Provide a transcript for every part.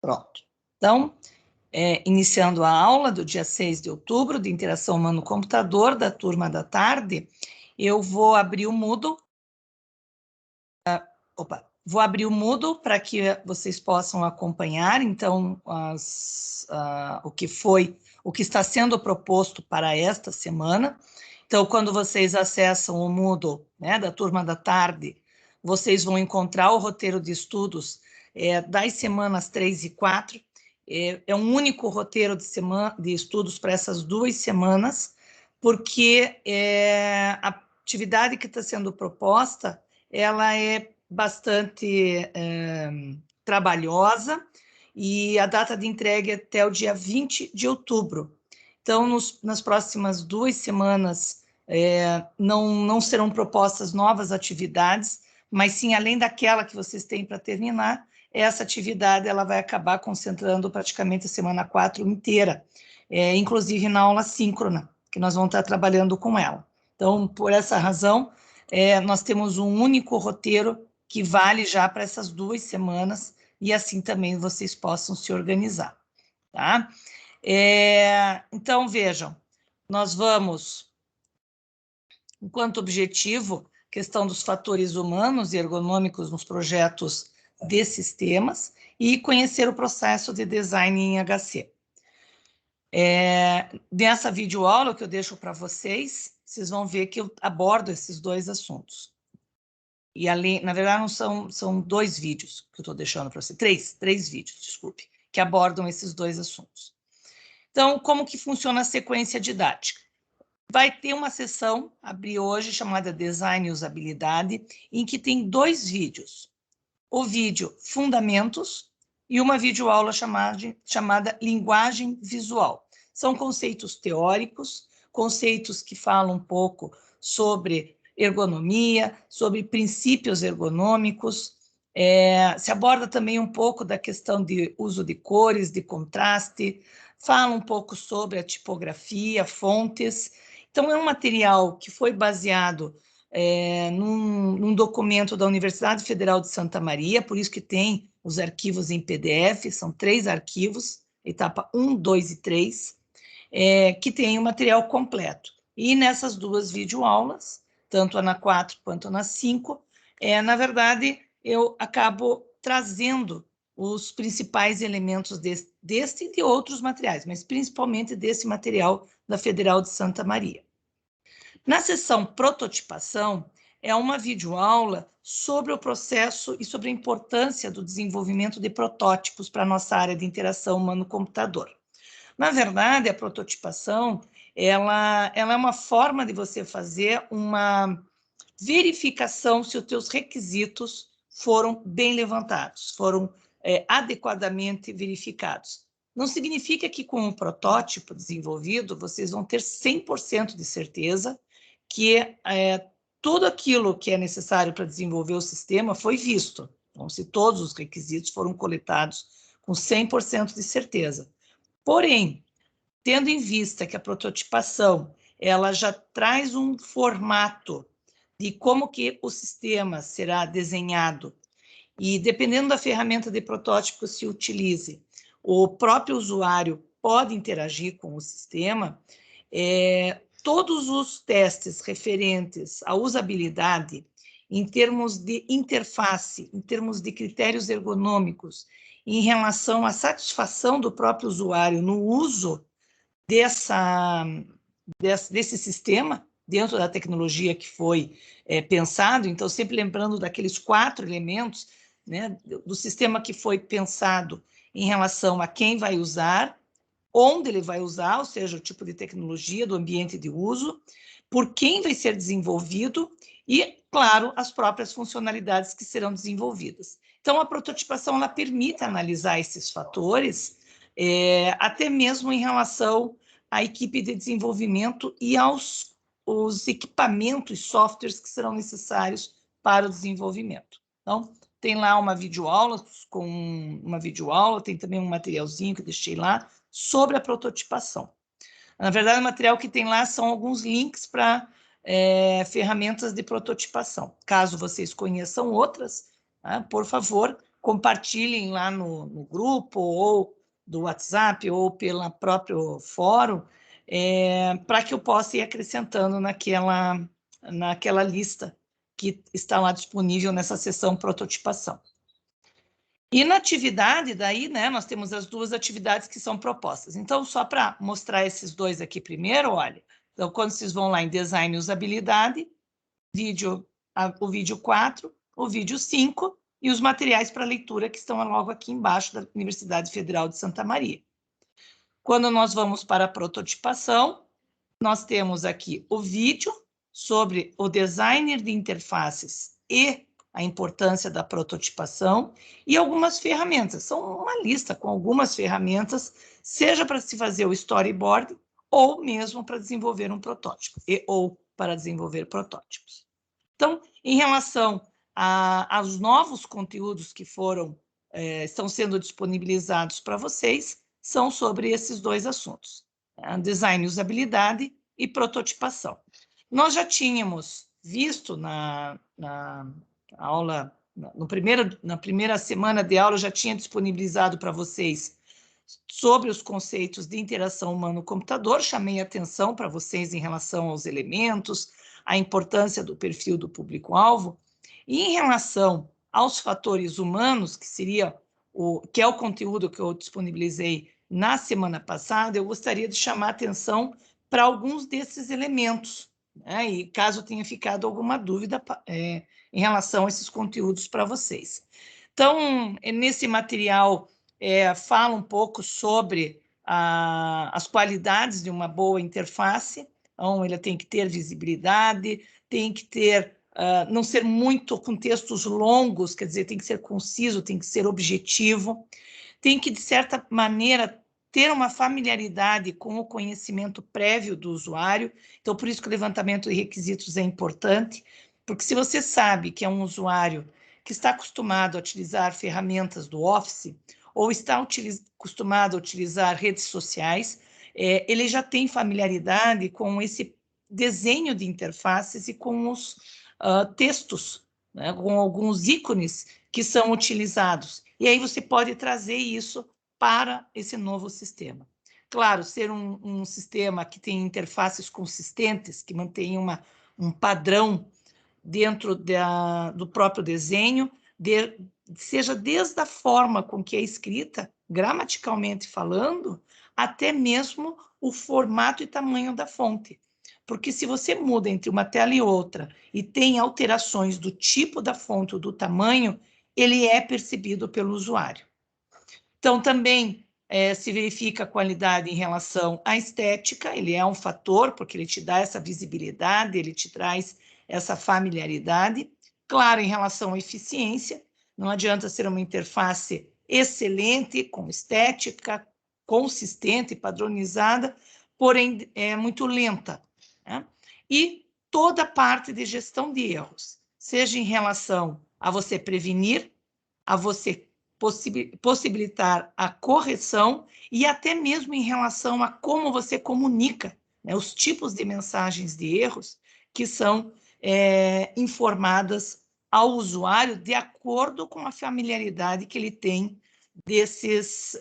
Pronto. Então, iniciando a aula do dia 6 de outubro, de interação humano-computador, da turma da tarde, eu vou abrir o Moodle. Vou abrir o Moodle para que vocês possam acompanhar, então, o que está sendo proposto para esta semana. Então, quando vocês acessam o Moodle, né, da turma da tarde, vocês vão encontrar o roteiro de estudos das semanas 3 e 4. É um único roteiro de estudos para essas 2 semanas, porque a atividade que está sendo proposta, ela é bastante trabalhosa, e a data de entrega é até o dia 20 de outubro. Então, nas próximas 2 semanas, não serão propostas novas atividades, mas sim, além daquela que vocês têm para terminar, essa atividade ela vai acabar concentrando praticamente a semana 4 inteira, inclusive na aula síncrona, que nós vamos estar trabalhando com ela. Então, por essa razão, nós temos um único roteiro que vale já para essas 2 semanas, e assim também vocês possam se organizar, tá? Então, vejam, nós vamos, enquanto objetivo, questão dos fatores humanos e ergonômicos nos projetos de sistemas e conhecer o processo de design em HC. Nessa videoaula que eu deixo para vocês, vocês vão ver que eu abordo esses 2 assuntos. E além, na verdade, não são 2 vídeos que eu estou deixando para vocês, 3 vídeos, desculpe, que abordam esses 2 assuntos. Então, como que funciona a sequência didática? Vai ter uma sessão, abri hoje, chamada Design e Usabilidade, em que tem 2 vídeos. O vídeo Fundamentos e uma videoaula chamada Linguagem Visual. São conceitos teóricos, conceitos que falam um pouco sobre ergonomia, sobre princípios ergonômicos, se aborda também um pouco da questão de uso de cores, de contraste, fala um pouco sobre a tipografia, fontes. Então, é um material que foi baseado num documento da Universidade Federal de Santa Maria, por isso que tem os arquivos em PDF, são 3 arquivos, etapa 1, 2 e 3, que tem o material completo. E nessas 2 videoaulas, tanto a na 4 quanto a na 5, na verdade, eu acabo trazendo os principais elementos deste e de outros materiais, mas principalmente desse material da Federal de Santa Maria. Na sessão prototipação, é uma videoaula sobre o processo e sobre a importância do desenvolvimento de protótipos para a nossa área de interação humano-computador. Na verdade, a prototipação, ela é uma forma de você fazer uma verificação se os teus requisitos foram bem levantados, foram adequadamente verificados. Não significa que com o protótipo desenvolvido, vocês vão ter 100% de certeza que tudo aquilo que é necessário para desenvolver o sistema foi visto. Então, se todos os requisitos foram coletados com 100% de certeza. Porém, tendo em vista que a prototipação ela já traz um formato de como que o sistema será desenhado, e dependendo da ferramenta de protótipo que se utilize, o próprio usuário pode interagir com o sistema, todos os testes referentes à usabilidade, em termos de interface, em termos de critérios ergonômicos, em relação à satisfação do próprio usuário no uso desse sistema, dentro da tecnologia que foi pensado, então sempre lembrando daqueles 4 elementos, né, do sistema que foi pensado em relação a quem vai usar, onde ele vai usar, ou seja, o tipo de tecnologia, do ambiente de uso, por quem vai ser desenvolvido e, claro, as próprias funcionalidades que serão desenvolvidas. Então, a prototipação ela permite analisar esses fatores, até mesmo em relação à equipe de desenvolvimento e aos equipamentos e softwares que serão necessários para o desenvolvimento. Então, tem lá uma videoaula, tem também um materialzinho que eu deixei lá, sobre a prototipação. Na verdade, o material que tem lá são alguns links para ferramentas de prototipação. Caso vocês conheçam outras, por favor, compartilhem lá no grupo, ou do WhatsApp, ou pelo próprio fórum, para que eu possa ir acrescentando naquela lista que está lá disponível nessa seção prototipação. E na atividade, daí, né, nós temos as duas atividades que são propostas. Então, só para mostrar esses dois aqui primeiro, olha, então, quando vocês vão lá em Design e Usabilidade, o vídeo 4, o vídeo 5 e os materiais para leitura que estão logo aqui embaixo da Universidade Federal de Santa Maria. Quando nós vamos para a prototipação, nós temos aqui o vídeo sobre o designer de interfaces e a importância da prototipação e algumas ferramentas. São uma lista com algumas ferramentas, seja para se fazer o storyboard ou mesmo para desenvolver um protótipo, ou para desenvolver protótipos. Então, em relação aos novos conteúdos que estão sendo disponibilizados para vocês, são sobre esses dois assuntos, design e usabilidade e prototipação. Nós já tínhamos visto na aula, na primeira semana de aula, eu já tinha disponibilizado para vocês sobre os conceitos de interação humano-computador, chamei a atenção para vocês em relação aos elementos, a importância do perfil do público-alvo, e em relação aos fatores humanos, que é o conteúdo que eu disponibilizei na semana passada, eu gostaria de chamar a atenção para alguns desses elementos, né? E caso tenha ficado alguma dúvida em relação a esses conteúdos para vocês. Então, nesse material, fala um pouco sobre as qualidades de uma boa interface. Então, ele tem que ter visibilidade, tem que ter, não ser muito com textos longos, quer dizer, tem que ser conciso, tem que ser objetivo, tem que, de certa maneira, ter uma familiaridade com o conhecimento prévio do usuário. Então, por isso que o levantamento de requisitos é importante, porque se você sabe que é um usuário que está acostumado a utilizar ferramentas do Office, ou está acostumado a utilizar redes sociais, ele já tem familiaridade com esse desenho de interfaces e com os textos, né, com alguns ícones que são utilizados. E aí você pode trazer isso para esse novo sistema. Claro, ser um sistema que tem interfaces consistentes, que mantém um padrão dentro do próprio desenho, seja desde a forma com que é escrita, gramaticalmente falando, até mesmo o formato e tamanho da fonte. Porque se você muda entre uma tela e outra e tem alterações do tipo da fonte ou do tamanho, ele é percebido pelo usuário. Então, também se verifica a qualidade em relação à estética, ele é um fator, porque ele te dá essa visibilidade, ele te traz essa familiaridade. Claro, em relação à eficiência, não adianta ser uma interface excelente, com estética, consistente, padronizada, porém é muito lenta, né? E toda a parte de gestão de erros, seja em relação a você prevenir, a você possibilitar a correção e até mesmo em relação a como você comunica, né, os tipos de mensagens de erros que são informadas ao usuário de acordo com a familiaridade que ele tem desses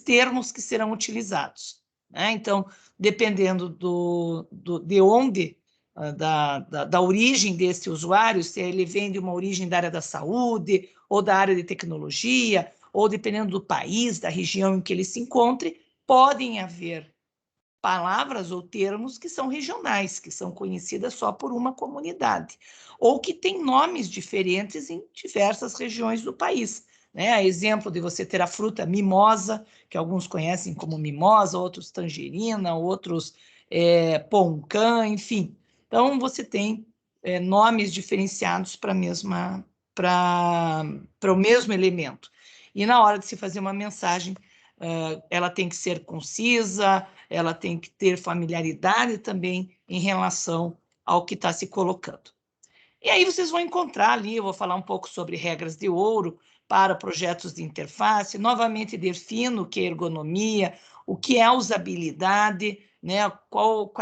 termos que serão utilizados, né? Então, dependendo de onde, da origem desse usuário, se ele vem de uma origem da área da saúde, ou da área de tecnologia, ou dependendo do país, da região em que ele se encontre, podem haver palavras ou termos que são regionais, que são conhecidas só por uma comunidade, ou que têm nomes diferentes em diversas regiões do país, né? Exemplo de você ter a fruta mimosa, que alguns conhecem como mimosa, outros tangerina, outros poncã, enfim. Então, você tem nomes diferenciados para o mesmo elemento. E na hora de se fazer uma mensagem, ela tem que ser concisa, ela tem que ter familiaridade também em relação ao que está se colocando. E aí vocês vão encontrar ali, eu vou falar um pouco sobre regras de ouro para projetos de interface, novamente defino o que é ergonomia, o que é a usabilidade, né? Qual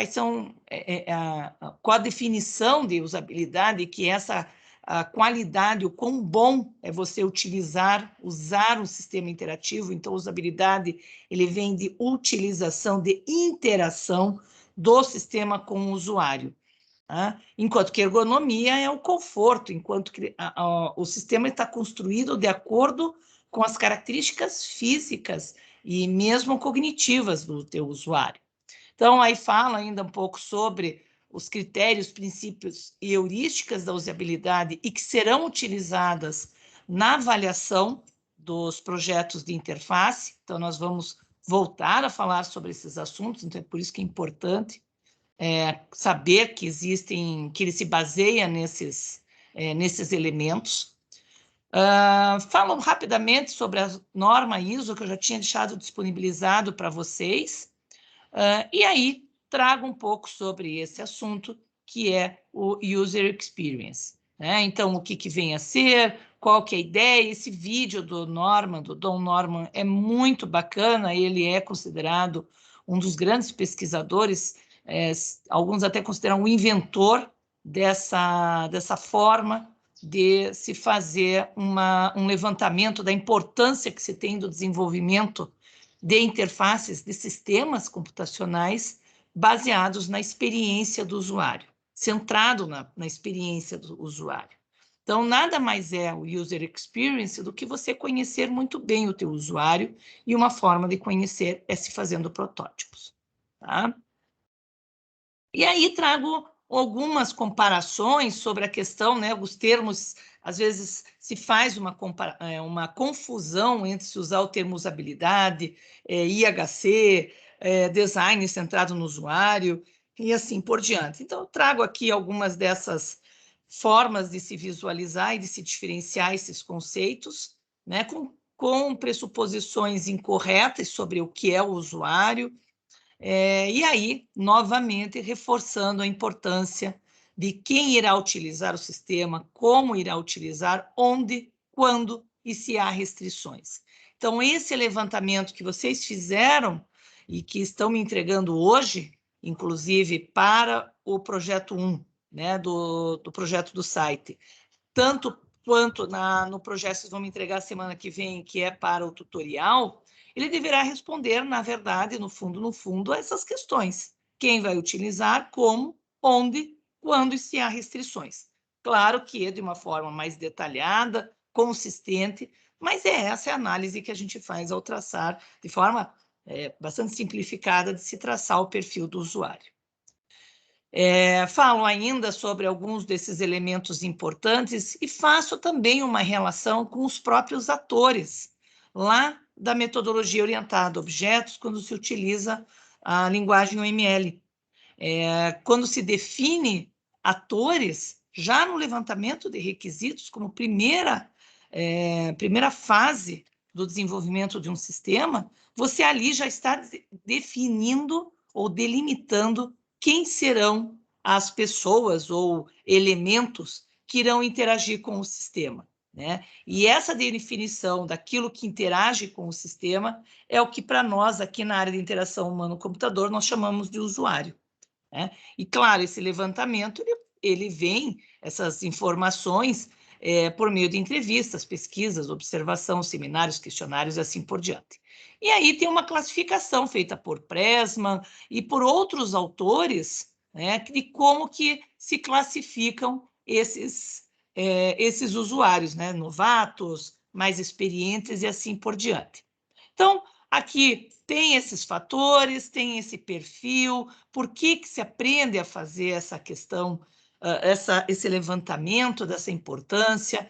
a definição de usabilidade que essa a qualidade, o quão bom é você usar um sistema interativo. Então, usabilidade, ele vem de utilização, de interação do sistema com o usuário. Tá? Enquanto que ergonomia é o conforto, enquanto que o sistema está construído de acordo com as características físicas e mesmo cognitivas do teu usuário. Então, aí fala ainda um pouco sobre os critérios, princípios e heurísticas da usabilidade e que serão utilizadas na avaliação dos projetos de interface. Então, nós vamos voltar a falar sobre esses assuntos, então é por isso que é importante saber que existem, que ele se baseia nesses elementos. Falam rapidamente sobre a norma ISO, que eu já tinha deixado disponibilizado para vocês, e aí trago um pouco sobre esse assunto, que é o User Experience. Né? Então, o que vem a ser, qual que é a ideia, esse vídeo do Don Norman, é muito bacana, ele é considerado um dos grandes pesquisadores, alguns até consideram o inventor dessa forma de se fazer um levantamento da importância que se tem do desenvolvimento de interfaces de sistemas computacionais baseados na experiência do usuário, centrado na experiência do usuário. Então, nada mais é o user experience do que você conhecer muito bem o teu usuário, e uma forma de conhecer é se fazendo protótipos. Tá? E aí trago algumas comparações sobre a questão, né, os termos, às vezes se faz uma confusão entre se usar o termo usabilidade, IHC, design centrado no usuário, e assim por diante. Então, eu trago aqui algumas dessas formas de se visualizar e de se diferenciar esses conceitos, né, com pressuposições incorretas sobre o que é o usuário, e aí, novamente, reforçando a importância de quem irá utilizar o sistema, como irá utilizar, onde, quando e se há restrições. Então, esse levantamento que vocês fizeram e que estão me entregando hoje, inclusive para o projeto 1, né, do projeto do site, tanto quanto no projeto que vocês vão me entregar semana que vem, que é para o tutorial, ele deverá responder, na verdade, no fundo, a essas questões. Quem vai utilizar, como, onde, quando e se há restrições. Claro que é de uma forma mais detalhada, consistente, mas essa é a análise que a gente faz ao traçar, de forma bastante simplificada, de se traçar o perfil do usuário. Falo ainda sobre alguns desses elementos importantes e faço também uma relação com os próprios atores, lá da metodologia orientada a objetos, quando se utiliza a linguagem UML. Quando se define atores, já no levantamento de requisitos, como primeira fase do desenvolvimento de um sistema, você ali já está definindo ou delimitando quem serão as pessoas ou elementos que irão interagir com o sistema. Né? E essa definição daquilo que interage com o sistema é o que, para nós, aqui na área de interação humano-computador, nós chamamos de usuário. Né? E, claro, esse levantamento, ele vem, essas informações, por meio de entrevistas, pesquisas, observação, seminários, questionários e assim por diante. E aí tem uma classificação feita por Pressman e por outros autores, né, de como que se classificam esses usuários, né, novatos, mais experientes e assim por diante. Então, aqui tem esses fatores, tem esse perfil, por que se aprende a fazer essa questão, esse levantamento dessa importância,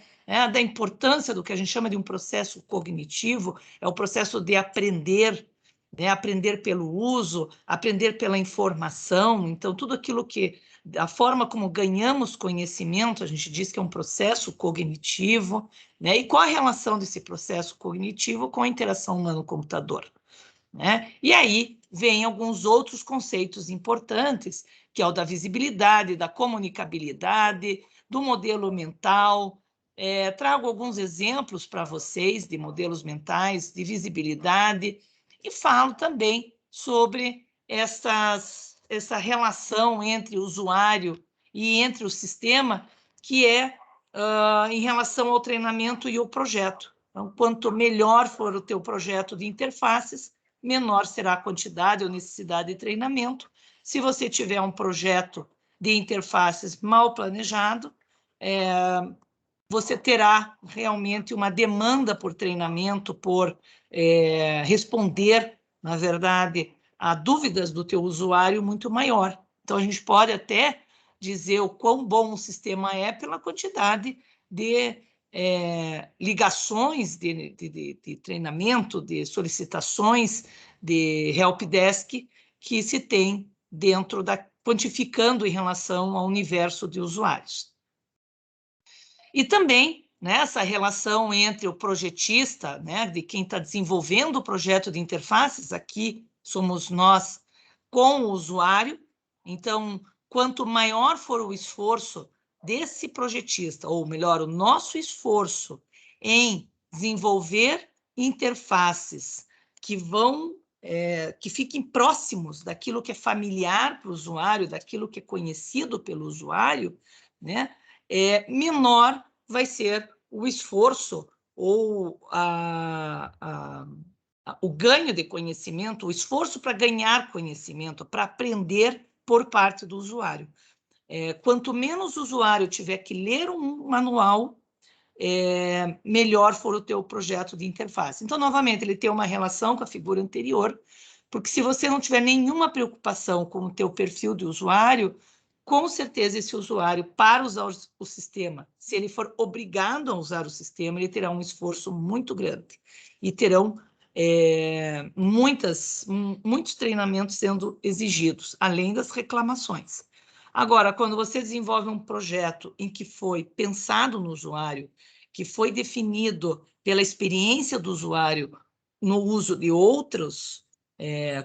da importância do que a gente chama de um processo cognitivo, é o processo de aprender, né, aprender pelo uso, aprender pela informação. Então, tudo aquilo que, a forma como ganhamos conhecimento, a gente diz que é um processo cognitivo, né? E qual a relação desse processo cognitivo com a interação humano-computador? Né? E aí vem alguns outros conceitos importantes, que é o da visibilidade, da comunicabilidade, do modelo mental. Trago alguns exemplos para vocês de modelos mentais, de visibilidade, e falo também sobre essa relação entre o usuário e entre o sistema, que é em relação ao treinamento e o projeto. Então, quanto melhor for o teu projeto de interfaces, menor será a quantidade ou necessidade de treinamento. Se você tiver um projeto de interfaces mal planejado, você terá realmente uma demanda por treinamento, por responder, na verdade, a dúvidas do teu usuário muito maior. Então, a gente pode até dizer o quão bom o sistema é pela quantidade de ligações de treinamento, de solicitações de helpdesk que se tem dentro quantificando em relação ao universo de usuários. E também, né, essa relação entre o projetista, né, de quem está desenvolvendo o projeto de interfaces, aqui somos nós com o usuário. Então, quanto maior for o esforço desse projetista, ou melhor, o nosso esforço em desenvolver interfaces que que fiquem próximos daquilo que é familiar para o usuário, daquilo que é conhecido pelo usuário, né, menor vai ser o esforço ou o ganho de conhecimento, o esforço para ganhar conhecimento, para aprender por parte do usuário. Quanto menos o usuário tiver que ler um manual, melhor for o teu projeto de interface. Então, novamente, ele tem uma relação com a figura anterior, porque se você não tiver nenhuma preocupação com o teu perfil de usuário, com certeza esse usuário, para usar o sistema, se ele for obrigado a usar o sistema, ele terá um esforço muito grande e terão muitos treinamentos sendo exigidos, além das reclamações. Agora, quando você desenvolve um projeto em que foi pensado no usuário, que foi definido pela experiência do usuário no uso de outros,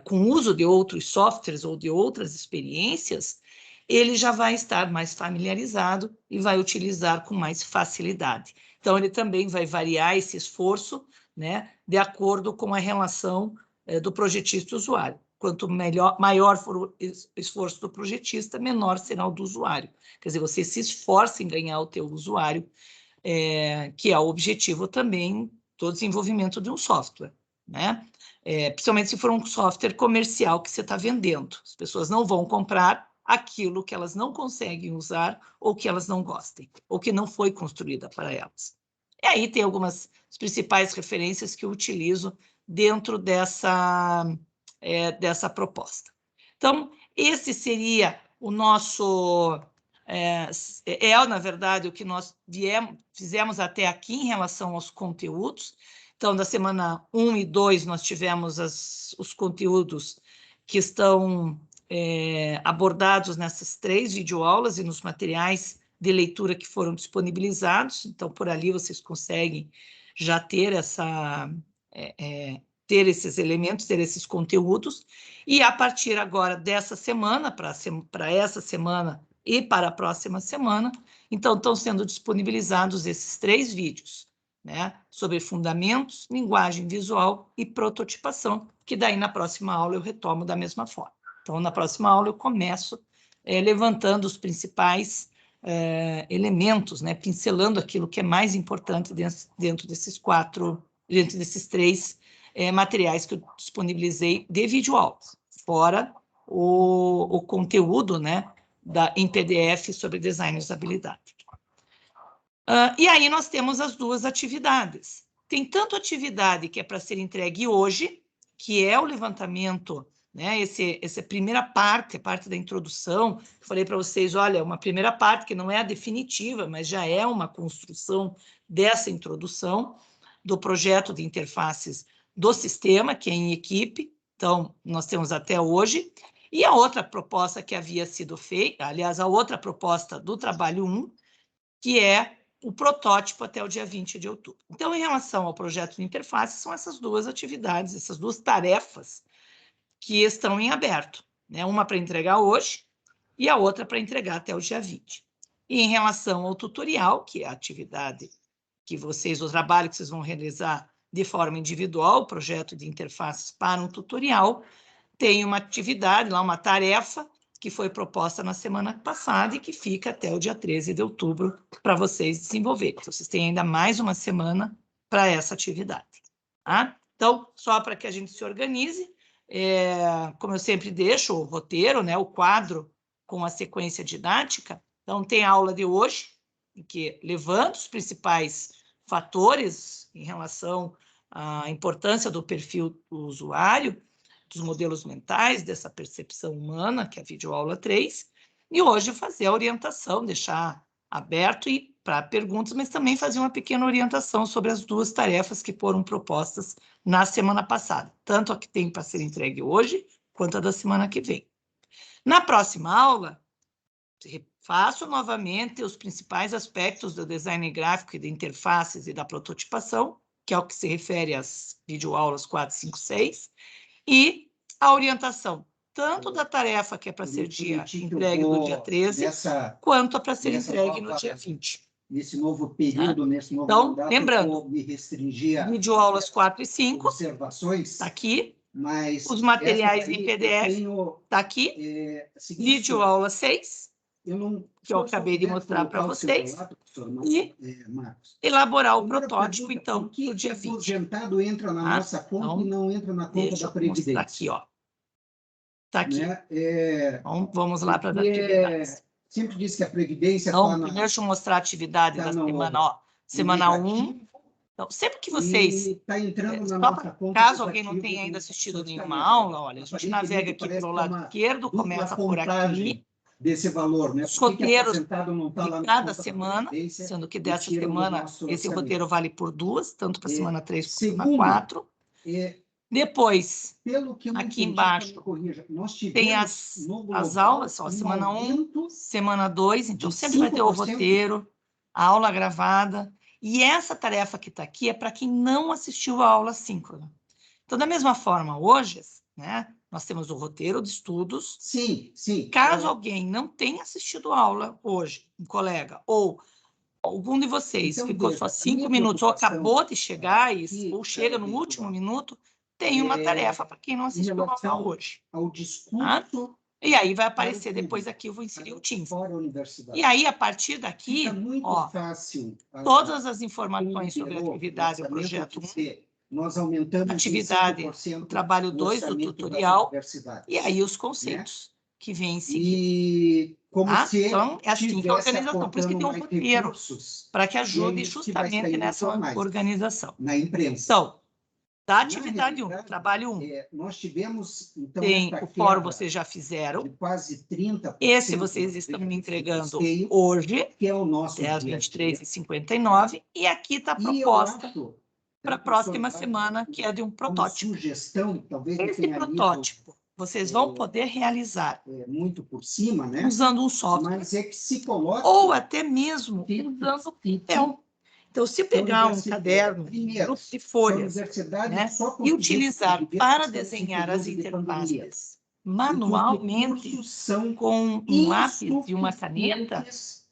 com o uso de outros softwares ou de outras experiências, ele já vai estar mais familiarizado e vai utilizar com mais facilidade. Então, ele também vai variar esse esforço, né, de acordo com a relação do projetista e usuário. Quanto maior for o esforço do projetista, menor será o do usuário. Quer dizer, você se esforça em ganhar o teu usuário, que é o objetivo também do desenvolvimento de um software, né? Principalmente se for um software comercial que você está vendendo. As pessoas não vão comprar aquilo que elas não conseguem usar ou que elas não gostem, ou que não foi construída para elas. E aí tem algumas principais referências que eu utilizo dentro dessa proposta. Então, esse seria o nosso... na verdade, o que nós fizemos até aqui em relação aos conteúdos. Então, da semana 1 e 2, nós tivemos os conteúdos que estão abordados nessas 3 videoaulas e nos materiais de leitura que foram disponibilizados. Então, por ali vocês conseguem já ter ter esses elementos, ter esses conteúdos, e a partir agora dessa semana, para essa semana e para a próxima semana, então estão sendo disponibilizados esses 3 vídeos, né, sobre fundamentos, linguagem visual e prototipação, que daí na próxima aula eu retomo da mesma forma. Então, na próxima aula eu começo levantando os principais elementos, né, pincelando aquilo que é mais importante dentro desses 3 materiais que eu disponibilizei de videoaulas, fora o conteúdo, né, em PDF sobre design e usabilidade. E aí nós temos as 2 atividades. Tem tanto atividade que é para ser entregue hoje, que é o levantamento, né, essa primeira parte, a parte da introdução. Eu falei para vocês, olha, uma primeira parte que não é a definitiva, mas já é uma construção dessa introdução do projeto de interfaces do sistema, que é em equipe. Então, nós temos até hoje. E a outra proposta que havia sido feita, aliás, a outra proposta do trabalho 1, que é o protótipo até o dia 20 de outubro. Então, em relação ao projeto de interface, são essas 2 atividades, essas 2 tarefas que estão em aberto, né? Uma para entregar hoje e a outra para entregar até o dia 20. E em relação ao tutorial, que é a atividade que vocês, o trabalho que vocês vão realizar de forma individual, o projeto de interfaces para um tutorial, tem uma atividade lá, uma tarefa, que foi proposta na semana passada e que fica até o dia 13 de outubro para vocês desenvolverem. Então, vocês têm ainda mais uma semana para essa atividade. Tá? Então, só para que a gente se organize, como eu sempre deixo o roteiro, né, o quadro com a sequência didática. Então, tem a aula de hoje, em que levanta os principais fatores em relação à importância do perfil do usuário, dos modelos mentais, dessa percepção humana, que é a videoaula 3, e hoje fazer a orientação, deixar aberto e para perguntas, mas também fazer uma pequena orientação sobre as duas tarefas que foram propostas na semana passada, tanto a que tem para ser entregue hoje, quanto a da semana que vem. Na próxima aula, faço novamente os principais aspectos do design gráfico e de interfaces e da prototipação, que é o que se refere às videoaulas 4, 5, 6, e a orientação, tanto da tarefa que é para ser entregue no dia 13, quanto para ser entregue no dia 20. Nesse novo período, nesse novo então, mandato, lembrando, me restringir a videoaulas 4 e 5, observações, está aqui, mas os materiais em PDF, está aqui, videoaula 6, que eu acabei de mostrar para vocês, e elaborar o protótipo, então, para o dia 20. O aposentado entra na nossa conta então, e não entra na conta da Previdência. Mostrar aqui, ó. Está aqui. Né? Então, vamos lá para as atividades. Sempre diz que a Previdência... Então, primeiro deixa eu mostrar a atividade da semana, ó. Semana 1. Então, sempre que vocês... Tá entrando na só nossa conta, caso alguém não tenha ainda assistido nenhuma aula, olha, a gente navega aqui pelo lado esquerdo, começa por aqui. Desse valor, né? Os roteiros de cada semana, sendo que dessa semana esse roteiro vale por 2, tanto para a semana 3 quanto para a 4. Depois, aqui embaixo, tem as aulas, ó, semana 1, semana 2, então sempre vai ter o roteiro, a aula gravada, e essa tarefa que está aqui é para quem não assistiu a aula síncrona. Então, da mesma forma, hoje, né, nós temos o roteiro de estudos. Sim, sim. Caso alguém não tenha assistido a aula hoje, um colega, ou algum de vocês então, ficou só 5 minutos, ou acabou de chegar, ou chega no último minuto, tem uma tarefa para quem não assistiu a aula hoje. Ao discurso, e aí vai aparecer depois aqui, eu vou inserir o Teams. E aí, a partir daqui, ó, todas as informações sobre a atividade do projeto 1, nós aumentamos atividade, o trabalho 2 do tutorial, e aí os conceitos, né, que vêm em seguida. E como se então, é assim que a organização, por isso que tem um roteiro, para que ajude justamente nessa organização. Na imprensa. Então, da atividade 1, trabalho 1, nós tivemos, então, tem o fórum, vocês já fizeram. De quase 30%. Esse vocês estão me entregando hoje, que é o nosso até às 23h59, e aqui está a proposta para a próxima semana, que é de um protótipo. Sugestão, talvez esse protótipo vocês vão poder realizar muito por cima, né? Usando um software, mas é que se coloca, ou até mesmo usando papel. Então, se pegar um caderno, grupo de folhas, né, e utilizar para desenhar as interfaces manualmente com um lápis e uma caneta,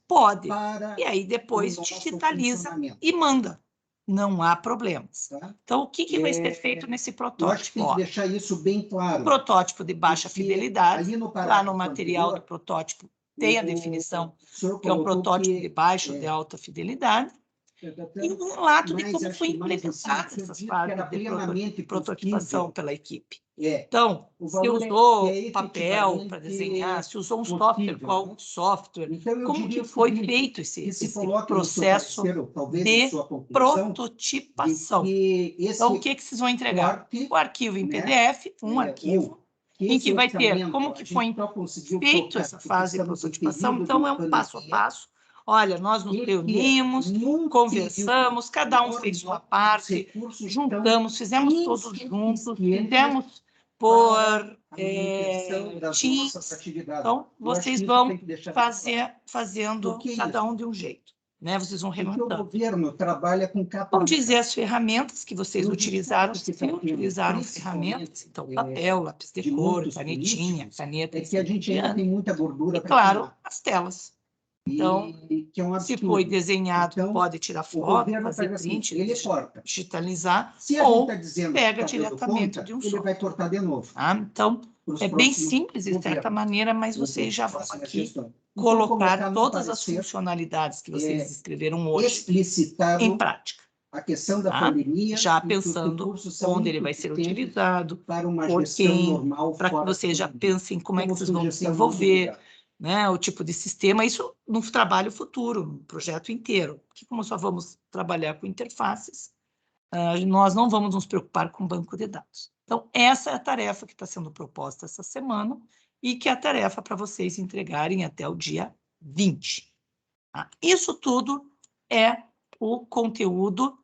pode. E aí depois digitaliza e manda. Não há problemas. Então, o que vai ser feito nesse protótipo? Tem que deixar isso bem claro. Um protótipo de baixa fidelidade. Lá no material do protótipo tem a definição que é um protótipo de baixa ou de alta fidelidade. E um relato de como foi implementada essas fases de prototipação pela equipe. Então, se usou papel para desenhar, se usou um software, qual software, como que foi feito esse processo de prototipação. Então, o que vocês vão entregar? O arquivo em PDF, um arquivo, em que vai ter como que foi feito essa fase de prototipação. Então, é um passo a passo. Olha, nós nos reunimos, conversamos, cada um fez sua parte, juntamos, fizemos todos juntos, fizemos por Teams. Então, vocês vão fazendo cada um de um jeito, né? Vocês vão relatando. O governo trabalha com Vão dizer as ferramentas que vocês utilizaram, se utilizaram ferramentas, então papel, lápis de cor, canetinha, caneta. É que a gente ainda tem muita gordura. E, claro, as telas. Então, se foi desenhado, pode tirar foto, fazer print, digitalizar, ou pega diretamente de um software. Ele vai cortar de novo. Então, para os É bem próximos simples, de certa governos, maneira, mas ou vocês já vão próximas aqui gestões. Então, colocar no todas as parecer, funcionalidades que vocês escreveram hoje explicitado em prática, a questão da tá? pandemia Já e que os pensando recursos são onde ele vai ser insuficientes utilizado, para uma por gestão quem, normal para que fora da vocês já pandemia. pensem como é que Como vocês vão sugestão, muito desenvolver, obrigado. né, o tipo de sistema, isso no trabalho futuro, no projeto inteiro, que como só vamos trabalhar com interfaces, nós não vamos nos preocupar com banco de dados. Então, essa é a tarefa que está sendo proposta essa semana e que é a tarefa para vocês entregarem até o dia 20. Tá? Isso tudo é o conteúdo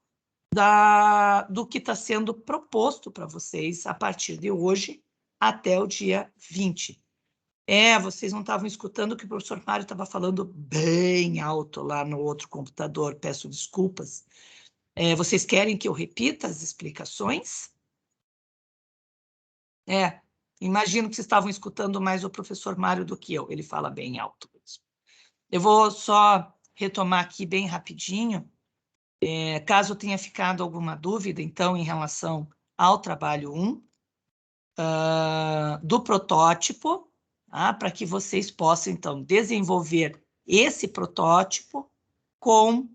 do que está sendo proposto para vocês a partir de hoje até o dia 20. Vocês não estavam escutando que o professor Mário estava falando bem alto lá no outro computador, peço desculpas. Vocês querem que eu repita as explicações? Imagino que vocês estavam escutando mais o professor Mário do que eu, ele fala bem alto. Eu vou só retomar aqui bem rapidinho, caso tenha ficado alguma dúvida, então, em relação ao trabalho 1, do protótipo, tá? Para que vocês possam, então, desenvolver esse protótipo com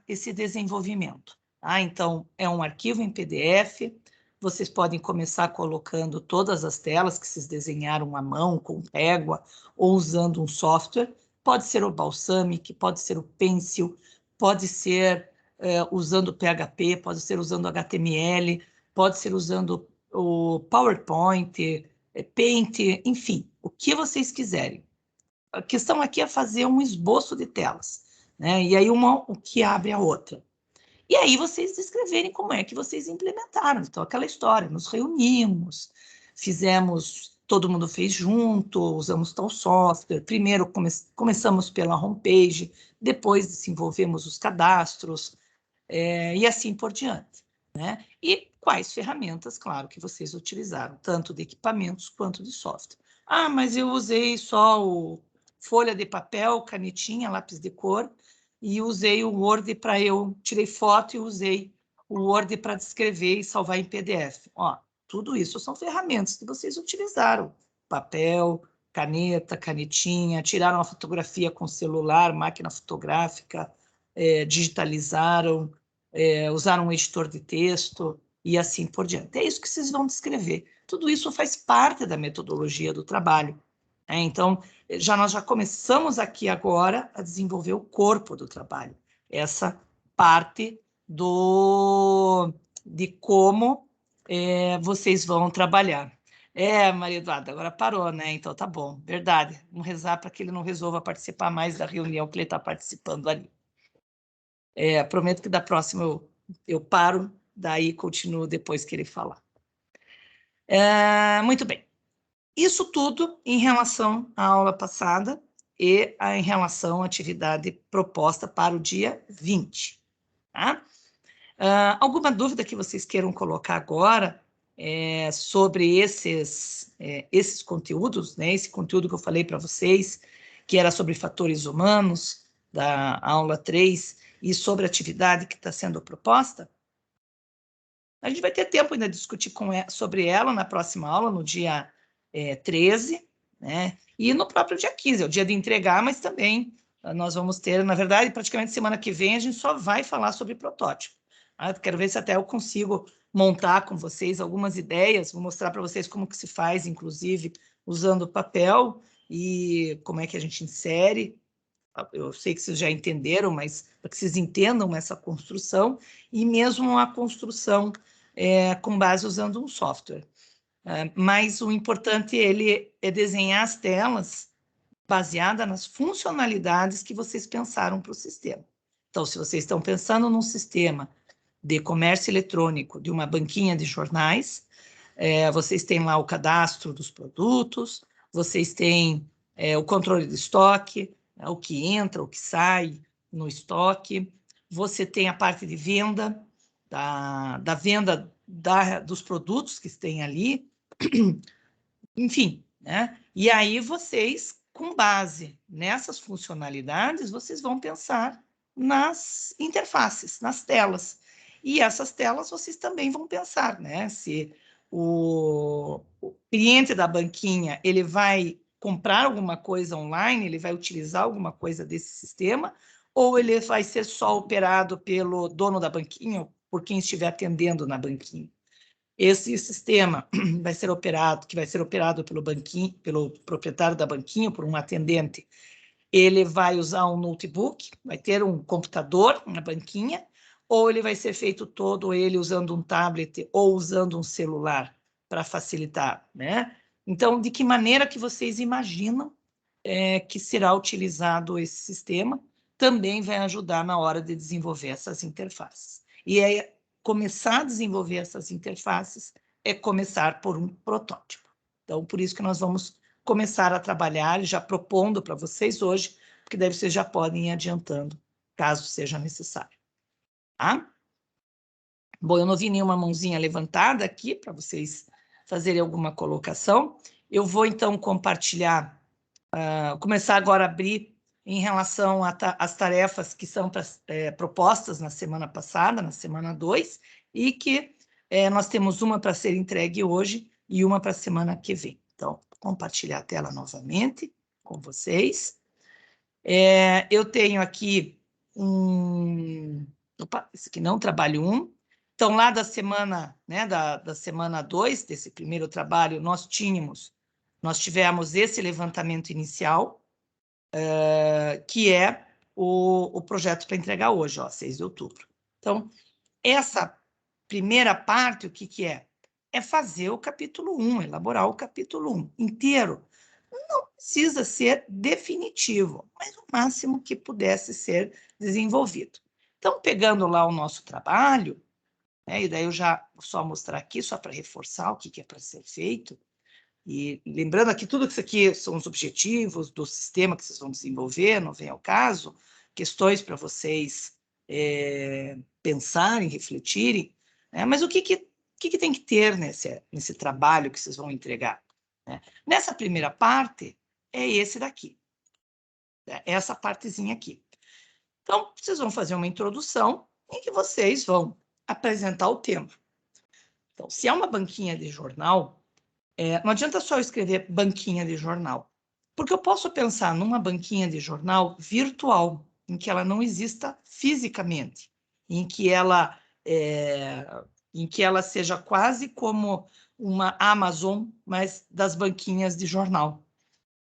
esse desenvolvimento. Tá? Então, é um arquivo em PDF, vocês podem começar colocando todas as telas que vocês desenharam à mão, com régua, ou usando um software. Pode ser o Balsamic, pode ser o Pencil, pode ser usando PHP, pode ser usando HTML, pode ser usando o PowerPoint, Paint, enfim, o que vocês quiserem. A questão aqui é fazer um esboço de telas, né? E aí o que abre a outra. E aí vocês descreverem como é que vocês implementaram. Então, aquela história, nos reunimos, todo mundo fez junto, usamos tal software. Primeiro começamos pela homepage, depois desenvolvemos os cadastros, e assim por diante, né? E quais ferramentas, claro, que vocês utilizaram, tanto de equipamentos quanto de software. Mas eu usei só folha de papel, canetinha, lápis de cor, e usei o Word tirei foto e usei o Word para descrever e salvar em PDF. Tudo isso são ferramentas que vocês utilizaram. Papel, caneta, canetinha, tiraram a fotografia com celular, máquina fotográfica, digitalizaram, usaram um editor de texto e assim por diante. É isso que vocês vão descrever. Tudo isso faz parte da metodologia do trabalho. Então, nós já começamos aqui agora a desenvolver o corpo do trabalho. Essa parte de como vocês vão trabalhar. Maria Eduarda, agora parou, né? Então tá bom, verdade. Vamos rezar para que ele não resolva participar mais da reunião que ele está participando ali. Prometo que da próxima eu paro, daí continuo depois que ele falar. Muito bem. Isso tudo em relação à aula passada e em relação à atividade proposta para o dia 20. Tá? Alguma dúvida que vocês queiram colocar agora sobre esses conteúdos, né? Esse conteúdo que eu falei para vocês, que era sobre fatores humanos, da aula 3, e sobre a atividade que está sendo proposta? A gente vai ter tempo ainda de discutir sobre ela na próxima aula, no dia 13, né? E no próprio dia 15, é o dia de entregar, mas também nós vamos ter, na verdade, praticamente semana que vem, a gente só vai falar sobre protótipo. Quero ver se até eu consigo montar com vocês algumas ideias, vou mostrar para vocês como que se faz, inclusive, usando papel e como é que a gente insere. Eu sei que vocês já entenderam, mas para que vocês entendam essa construção, e mesmo a construção com base usando um software. Mas o importante ele é desenhar as telas baseada nas funcionalidades que vocês pensaram para o sistema. Então, se vocês estão pensando num sistema de comércio eletrônico, de uma banquinha de jornais, vocês têm lá o cadastro dos produtos, vocês têm o controle de estoque, o que entra, o que sai no estoque, você tem a parte de venda, da venda dos produtos que tem ali, enfim, né? E aí vocês, com base nessas funcionalidades, vocês vão pensar nas interfaces, nas telas. E essas telas vocês também vão pensar, né? Se o cliente da banquinha, ele vai comprar alguma coisa online, ele vai utilizar alguma coisa desse sistema, ou ele vai ser só operado pelo dono da banquinha, ou por quem estiver atendendo na banquinha. Esse sistema vai ser operado pelo banquinho, pelo proprietário da banquinha, por um atendente. Ele vai usar um notebook, vai ter um computador na banquinha, ou ele vai ser feito todo ele usando um tablet ou usando um celular para facilitar, né? Então, de que maneira que vocês imaginam que será utilizado esse sistema? Também vai ajudar na hora de desenvolver essas interfaces. E aí, começar a desenvolver essas interfaces é começar por um protótipo. Então, por isso que nós vamos começar a trabalhar, já propondo para vocês hoje, porque daí vocês já podem ir adiantando, caso seja necessário. Tá? Bom, eu não vi nenhuma mãozinha levantada aqui para vocês fazerem alguma colocação. Eu vou, então, compartilhar, começar agora a abrir em relação às tarefas que são propostas na semana passada, na semana 2, e que nós temos uma para ser entregue hoje e uma para a semana que vem. Então, vou compartilhar a tela novamente com vocês. Eu tenho aqui Opa, esse aqui não, trabalho 1. Então, lá da semana, né, da semana 2, desse primeiro trabalho, nós tivemos esse levantamento inicial, que é o projeto para entregar hoje, ó, 6 de outubro. Então, essa primeira parte, o que que é? É fazer o capítulo 1, elaborar o capítulo 1 inteiro. Não precisa ser definitivo, mas o máximo que pudesse ser desenvolvido. Então, pegando lá o nosso trabalho, né, e daí eu já vou só mostrar aqui, só para reforçar o que é para ser feito, e lembrando aqui, tudo isso aqui são os objetivos do sistema que vocês vão desenvolver, não vem ao caso, questões para vocês pensarem, refletirem, né? Mas o que tem que ter nesse trabalho que vocês vão entregar? Né? Nessa primeira parte, é esse daqui, né? Essa partezinha aqui. Então, vocês vão fazer uma introdução em que vocês vão apresentar o tema. Então, se é uma banquinha de jornal, não adianta só eu escrever banquinha de jornal, porque eu posso pensar numa banquinha de jornal virtual, em que ela não exista fisicamente, em que ela seja quase como uma Amazon, mas das banquinhas de jornal.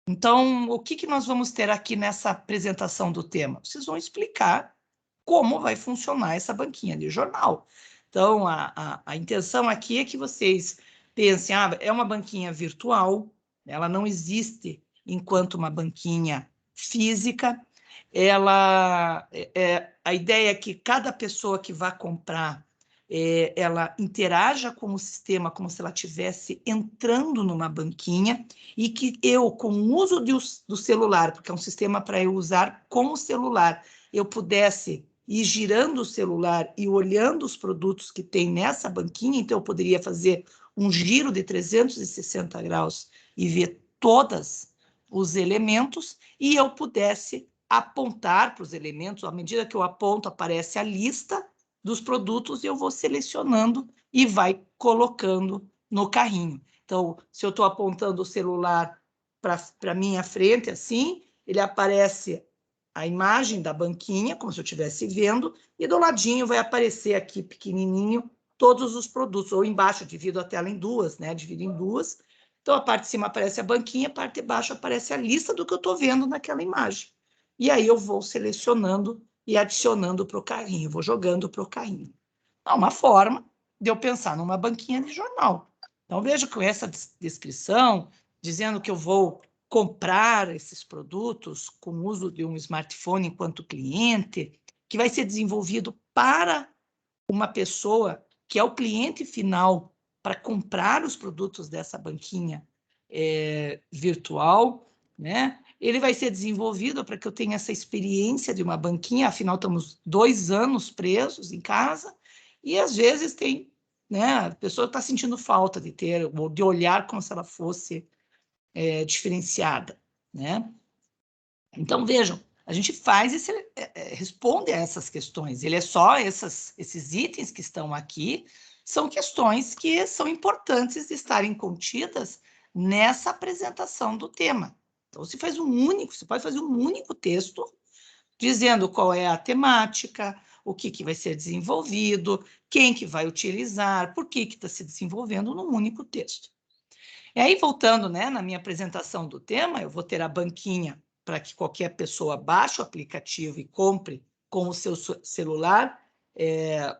Então, o que nós vamos ter aqui nessa apresentação do tema? Vocês vão explicar como vai funcionar essa banquinha de jornal. Então, a intenção aqui é que vocês pensem, é uma banquinha virtual, ela não existe enquanto uma banquinha física, a ideia é que cada pessoa que vá comprar, ela interaja com o sistema como se ela estivesse entrando numa banquinha, e que eu, com o uso do celular, porque é um sistema para eu usar com o celular, eu pudesse ir girando o celular e olhando os produtos que tem nessa banquinha, então eu poderia fazer um giro de 360 graus e ver todos os elementos, e eu pudesse apontar para os elementos. À medida que eu aponto, aparece a lista dos produtos e eu vou selecionando e vai colocando no carrinho. Então, se eu estou apontando o celular para a minha frente, assim, ele aparece a imagem da banquinha, como se eu estivesse vendo, e do ladinho vai aparecer aqui, pequenininho, todos os produtos, ou embaixo, eu divido a tela em duas, né? Divido em duas. Então, a parte de cima aparece a banquinha, a parte de baixo aparece a lista do que eu estou vendo naquela imagem. E aí eu vou selecionando e adicionando para o carrinho, vou jogando para o carrinho. É uma forma de eu pensar numa banquinha de jornal. Então, veja com essa descrição, dizendo que eu vou comprar esses produtos com o uso de um smartphone enquanto cliente, que vai ser desenvolvido para uma pessoa que é o cliente final para comprar os produtos dessa banquinha virtual, né? Ele vai ser desenvolvido para que eu tenha essa experiência de uma banquinha, afinal estamos 2 anos presos em casa, e às vezes tem, né, a pessoa está sentindo falta de ter, ou de olhar como se ela fosse diferenciada, né? Então, vejam, a gente responde a essas questões. Ele é só esses itens que estão aqui, são questões que são importantes de estarem contidas nessa apresentação do tema. Então, você pode fazer um único texto dizendo qual é a temática, o que vai ser desenvolvido, quem que vai utilizar, por que está se desenvolvendo num único texto. E aí, voltando, né, na minha apresentação do tema, eu vou ter a banquinha para que qualquer pessoa baixe o aplicativo e compre com o seu celular,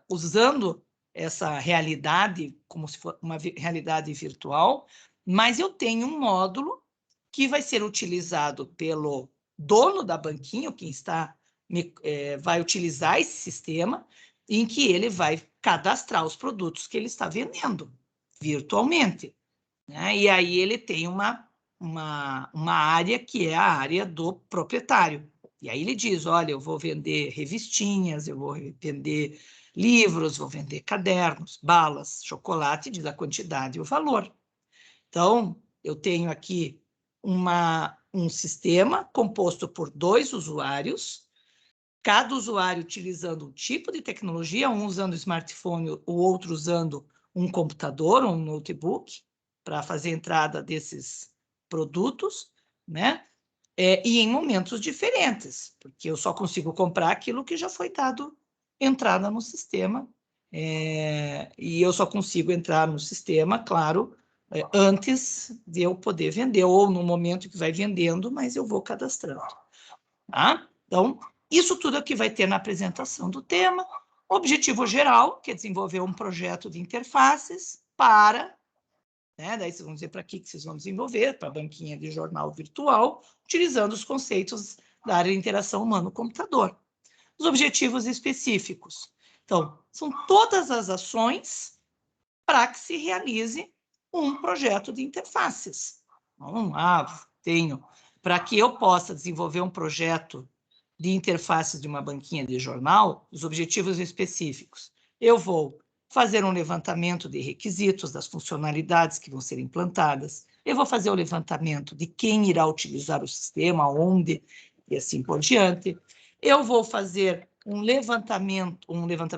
usando essa realidade como se fosse uma realidade virtual, mas eu tenho um módulo que vai ser utilizado pelo dono da banquinha, quem vai utilizar esse sistema, em que ele vai cadastrar os produtos que ele está vendendo virtualmente, né? E aí ele tem uma área que é a área do proprietário. E aí ele diz, olha, eu vou vender revistinhas, eu vou vender livros, vou vender cadernos, balas, chocolate, diz a quantidade e o valor. Então, eu tenho aqui um sistema composto por 2 usuários, cada usuário utilizando um tipo de tecnologia, um usando o smartphone, o outro usando um computador, um notebook, para fazer a entrada desses produtos, né? E em momentos diferentes, porque eu só consigo comprar aquilo que já foi dado entrada no sistema, e eu só consigo entrar no sistema, claro, antes de eu poder vender, ou no momento que vai vendendo, mas eu vou cadastrando. Tá? Então, isso tudo é o que vai ter na apresentação do tema. Objetivo geral, que é desenvolver um projeto de interfaces para, né, daí vocês vão dizer para que vocês vão desenvolver, para a banquinha de jornal virtual, utilizando os conceitos da área de interação humano-computador. Os objetivos específicos. Então, são todas as ações para que se realize um projeto de interfaces. Então, tenho, para que eu possa desenvolver um projeto de interfaces de uma banquinha de jornal, os objetivos específicos. Eu vou fazer um levantamento de requisitos das funcionalidades que vão ser implantadas, eu vou fazer o levantamento de quem irá utilizar o sistema, onde, e assim por diante. Eu vou fazer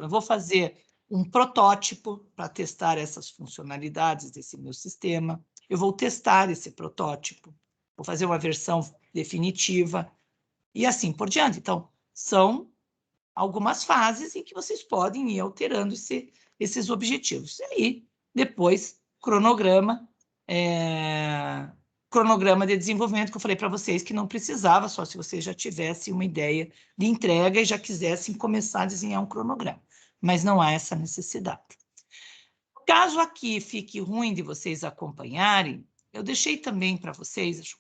vou fazer um protótipo para testar essas funcionalidades desse meu sistema. Eu vou testar esse protótipo, vou fazer uma versão definitiva e assim por diante. Então, são algumas fases em que vocês podem ir alterando esses objetivos. E aí, depois, cronograma de desenvolvimento, que eu falei para vocês que não precisava, só se vocês já tivessem uma ideia de entrega e já quisessem começar a desenhar um cronograma. Mas não há essa necessidade. Caso aqui fique ruim de vocês acompanharem, eu deixei também para vocês,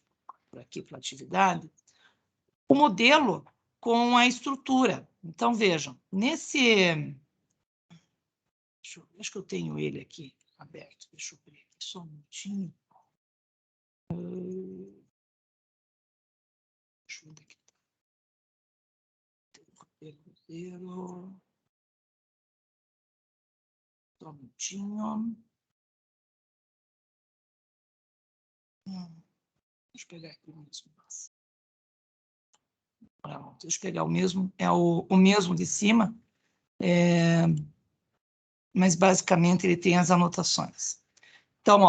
por aqui para a atividade, o modelo com a estrutura. Então, vejam, acho que eu tenho ele aqui aberto. Deixa eu ver aqui só um minutinho. Deixa eu ver aqui. Roteiro. Só um minutinho. Deixa eu pegar aqui o mesmo. Deixa eu pegar o mesmo. É o mesmo de cima. Mas, basicamente, ele tem as anotações. Então,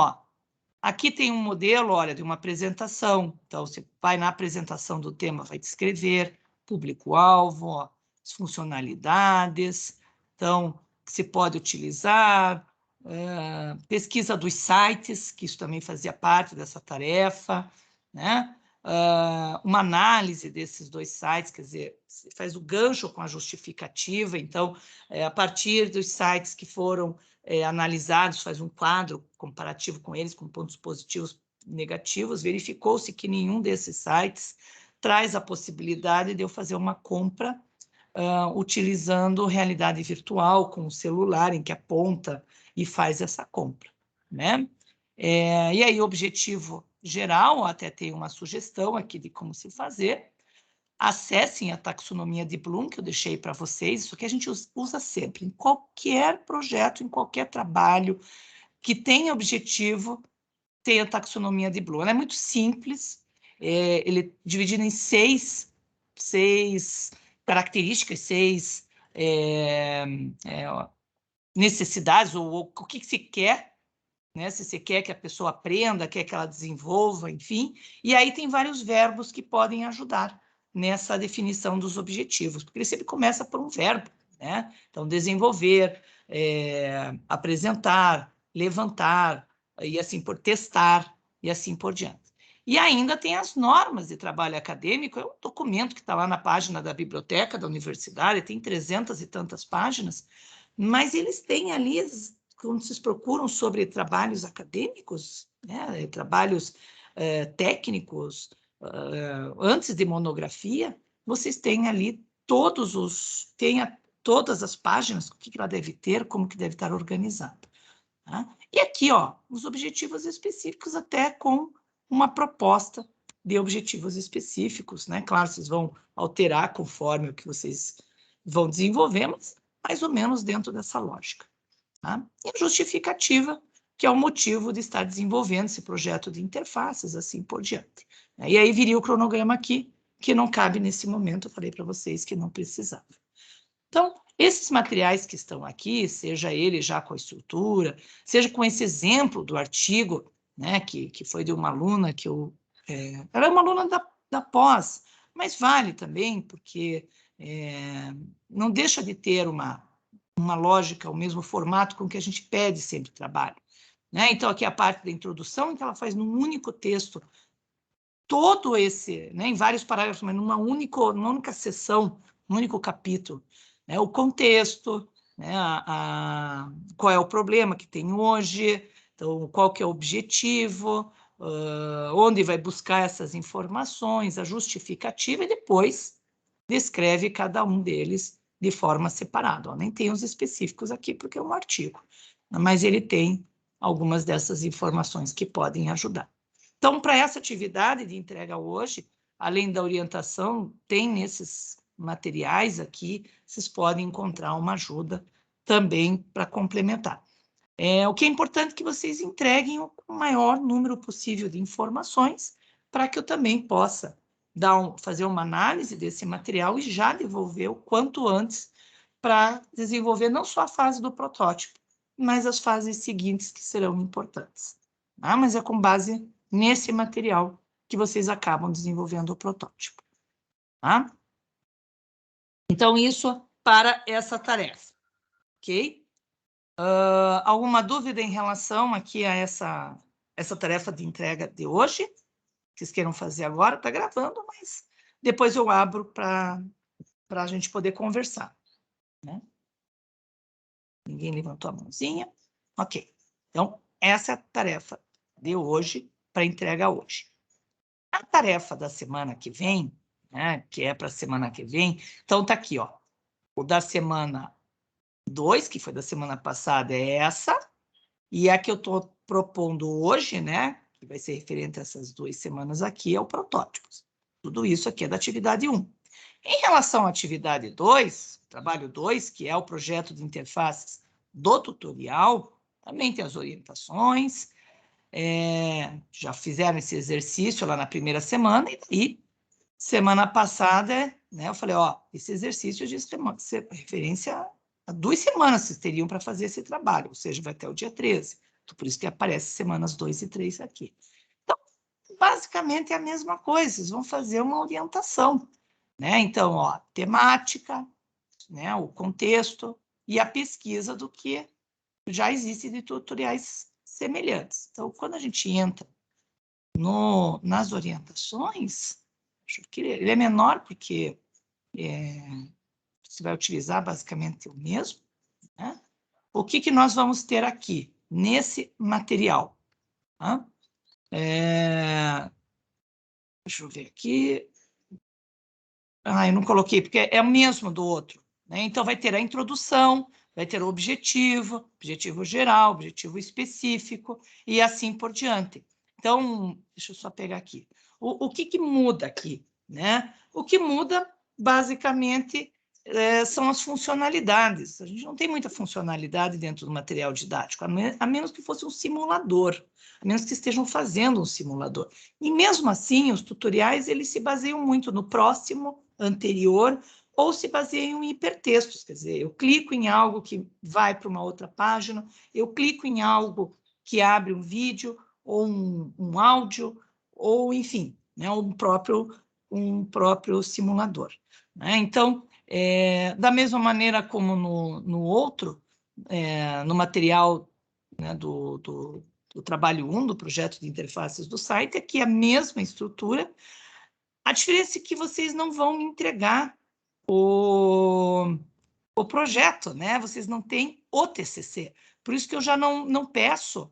aqui tem um modelo, olha, de uma apresentação. Então, você vai na apresentação do tema, vai descrever público-alvo, as funcionalidades, então, que se pode utilizar, pesquisa dos sites, que isso também fazia parte dessa tarefa, né? Uma análise desses 2 sites, quer dizer, você faz o gancho com a justificativa, então, a partir dos sites que foram analisados, faz um quadro comparativo com eles, com pontos positivos e negativos, verificou-se que nenhum desses sites traz a possibilidade de eu fazer uma compra utilizando realidade virtual, com o celular, em que aponta e faz essa compra, né? E aí, o objetivo geral, até tem uma sugestão aqui de como se fazer. Acessem a taxonomia de Bloom, que eu deixei para vocês, isso que a gente usa sempre, em qualquer projeto, em qualquer trabalho que tenha objetivo, tem a taxonomia de Bloom. Ela é muito simples, ele é dividido em seis características, 6 necessidades, ou o que se quer, né? Se você quer que a pessoa aprenda, quer que ela desenvolva, enfim. E aí tem vários verbos que podem ajudar nessa definição dos objetivos, porque ele sempre começa por um verbo, né? Então, desenvolver, apresentar, levantar, e assim por testar, e assim por diante. E ainda tem as normas de trabalho acadêmico, é um documento que está lá na página da biblioteca da universidade, tem 300 e tantas páginas, mas eles têm ali, quando vocês procuram sobre trabalhos acadêmicos, né, trabalhos técnicos, antes de monografia, vocês têm ali todas as páginas, o que ela deve ter, como que deve estar organizada. Tá? E aqui, ó, os objetivos específicos, até com uma proposta de objetivos específicos, né? Claro, vocês vão alterar conforme o que vocês vão desenvolver, mas mais ou menos dentro dessa lógica. Tá? E a justificativa, que é o motivo de estar desenvolvendo esse projeto de interfaces, assim por diante. E aí viria o cronograma aqui, que não cabe nesse momento, eu falei para vocês que não precisava. Então, esses materiais que estão aqui, seja ele já com a estrutura, seja com esse exemplo do artigo, né, que foi de uma aluna que eu... ela é uma aluna da pós, mas vale também, porque não deixa de ter uma lógica, o mesmo formato com que a gente pede sempre trabalho. Né? Então, aqui a parte da introdução, que ela faz num único texto, todo esse, né, em vários parágrafos, mas numa única seção, num único capítulo, né, o contexto, né, qual é o problema que tem hoje, então, qual que é o objetivo, onde vai buscar essas informações, a justificativa, e depois descreve cada um deles de forma separada. Ó, nem tem os específicos aqui, porque é um artigo, mas ele tem algumas dessas informações que podem ajudar. Então, para essa atividade de entrega hoje, além da orientação, tem nesses materiais aqui, vocês podem encontrar uma ajuda também para complementar. O que é importante é que vocês entreguem o maior número possível de informações para que eu também possa fazer uma análise desse material e já devolver o quanto antes para desenvolver não só a fase do protótipo, mas as fases seguintes que serão importantes. Tá? Mas é com base nesse material que vocês acabam desenvolvendo o protótipo. Tá? Então, isso para essa tarefa. Ok? Alguma dúvida em relação aqui a essa tarefa de entrega de hoje? Vocês queiram fazer agora? Está gravando, mas depois eu abro para a gente poder conversar. Né? Ninguém levantou a mãozinha? Ok. Então, essa é a tarefa de hoje, para entrega hoje. A tarefa da semana que vem, né, que é para a semana que vem, então tá aqui, ó. O da semana 2, que foi da semana passada, é essa, e a que eu estou propondo hoje, né, que vai ser referente a essas 2 semanas aqui, é o protótipos. Tudo isso aqui é da atividade 1. Em relação à atividade 2, trabalho 2, que é o projeto de interfaces do tutorial, também tem as orientações, já fizeram esse exercício lá na primeira semana, e semana passada, né, eu falei, ó, esse exercício diz referência a 2 semanas vocês teriam para fazer esse trabalho, ou seja, vai até o dia 13. Então, por isso que aparece semanas 2 e 3 aqui. Então, basicamente é a mesma coisa, vocês vão fazer uma orientação, né? Então, ó, temática, né, o contexto e a pesquisa do que já existe de tutoriais semelhantes. Então, quando a gente entra nas orientações, acho que ele é menor porque você vai utilizar basicamente o mesmo. Né? O que nós vamos ter aqui nesse material? Tá? Deixa eu ver aqui. Eu não coloquei, porque é o mesmo do outro. Né? Então, vai ter a introdução, vai ter o objetivo geral, objetivo específico, e assim por diante. Então, deixa eu só pegar aqui. O que muda aqui? Né? O que muda, basicamente, são as funcionalidades. A gente não tem muita funcionalidade dentro do material didático, a menos que fosse um simulador, a menos que estejam fazendo um simulador. E mesmo assim, os tutoriais, eles se baseiam muito no próximo, anterior, ou se baseiam em hipertextos, quer dizer, eu clico em algo que vai para uma outra página, eu clico em algo que abre um vídeo, ou um áudio, ou, enfim, né, um próprio simulador. Né? Então, da mesma maneira como no outro, no material, né, do trabalho 1, do projeto de interfaces do site, aqui é a mesma estrutura. A diferença é que vocês não vão me entregar o projeto, né? Vocês não têm o TCC. Por isso que eu já não peço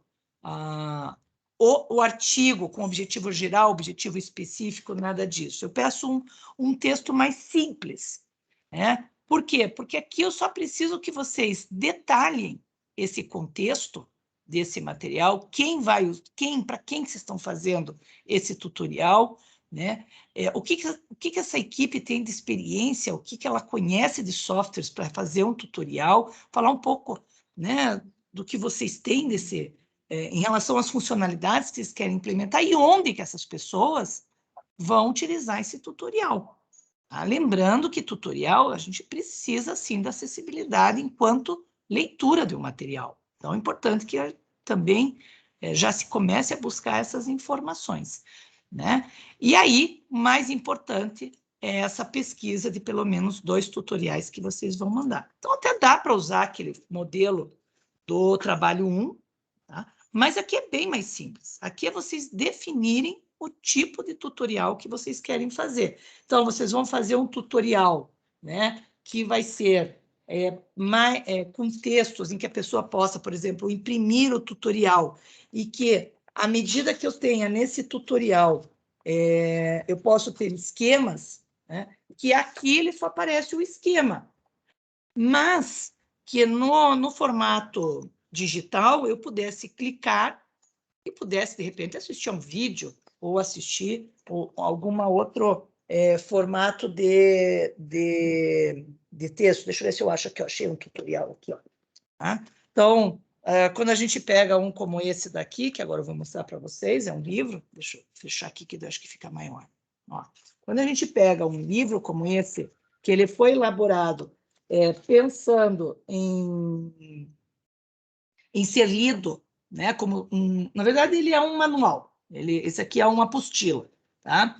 o artigo com objetivo geral, objetivo específico, nada disso. Eu peço um texto mais simples. Né? Por quê? Porque aqui eu só preciso que vocês detalhem esse contexto desse material, para quem vocês estão fazendo esse tutorial, né? O que essa equipe tem de experiência, o que ela conhece de softwares para fazer um tutorial, falar um pouco, né, do que vocês têm em relação às funcionalidades que vocês querem implementar e onde que essas pessoas vão utilizar esse tutorial. Tá? Lembrando que tutorial, a gente precisa, sim, da acessibilidade enquanto leitura do material. Então, é importante que também já se comece a buscar essas informações. Né? E aí, mais importante é essa pesquisa de pelo menos 2 tutoriais que vocês vão mandar. Então, até dá para usar aquele modelo do trabalho 1, tá? Mas aqui é bem mais simples. Aqui é vocês definirem o tipo de tutorial que vocês querem fazer. Então, vocês vão fazer um tutorial, né, que vai ser com textos em que a pessoa possa, por exemplo, imprimir o tutorial e que à medida que eu tenha nesse tutorial, eu posso ter esquemas, né, que aqui ele só aparece o esquema, mas que no formato digital eu pudesse clicar e pudesse, de repente, assistir a um vídeo ou assistir alguma outro formato de texto. Deixa eu ver se eu acho que eu achei um tutorial aqui. Ó. Tá? Então, quando a gente pega um como esse daqui, que agora eu vou mostrar para vocês, é um livro, deixa eu fechar aqui que eu acho que fica maior. Ó, quando a gente pega um livro como esse, que ele foi elaborado pensando em ser lido, né, na verdade, ele é um manual, esse aqui é uma apostila, tá?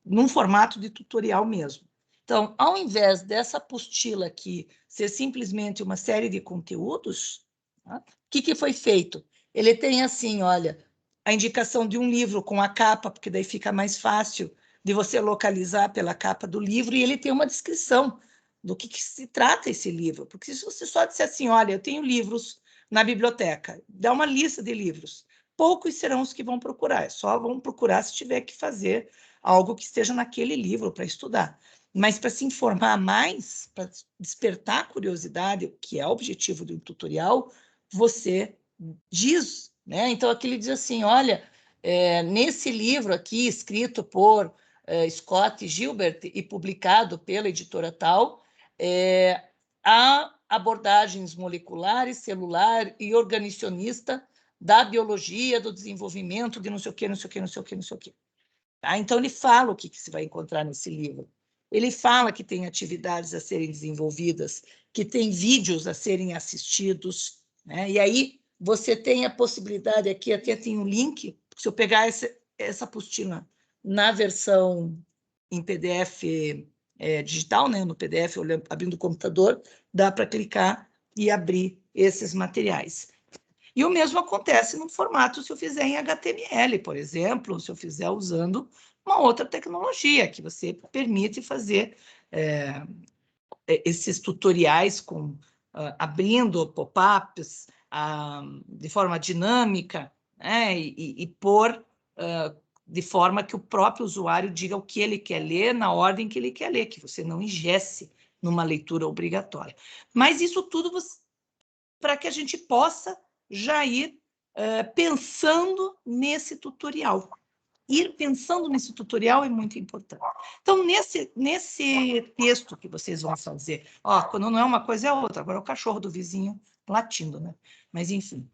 Num formato de tutorial mesmo. Então, ao invés dessa apostila aqui ser simplesmente uma série de conteúdos, tá? O que foi feito? Ele tem assim, olha, a indicação de um livro com a capa, porque daí fica mais fácil de você localizar pela capa do livro, e ele tem uma descrição do que se trata esse livro. Porque se você só disser assim, olha, eu tenho livros na biblioteca, dá uma lista de livros, poucos serão os que vão procurar, só vão procurar se tiver que fazer algo que esteja naquele livro para estudar. Mas para se informar mais, para despertar a curiosidade, que é o objetivo do tutorial, você diz, né? Então, aqui ele diz assim, olha, nesse livro aqui, escrito por Scott Gilbert e publicado pela editora tal, há abordagens moleculares, celular e organicionista da biologia, do desenvolvimento de não sei o quê, não sei o quê, não sei o quê, não sei o quê. Tá? Então, ele fala o que você vai encontrar nesse livro. Ele fala que tem atividades a serem desenvolvidas, que tem vídeos a serem assistidos, né? E aí você tem a possibilidade, aqui até tem um link, se eu pegar essa apostila na versão em PDF digital, né, no PDF, abrindo o computador, dá para clicar e abrir esses materiais. E o mesmo acontece no formato se eu fizer em HTML, por exemplo, se eu fizer usando uma outra tecnologia que você permite fazer esses tutoriais abrindo pop-ups de forma dinâmica, né, e pôr de forma que o próprio usuário diga o que ele quer ler na ordem que ele quer ler, que você não ingesse numa leitura obrigatória. Mas isso tudo para que a gente possa já ir pensando nesse tutorial. Ir pensando nesse tutorial é muito importante. Então, nesse texto que vocês vão fazer, ó, quando não é uma coisa é outra, agora é o cachorro do vizinho latindo, né? Mas, enfim.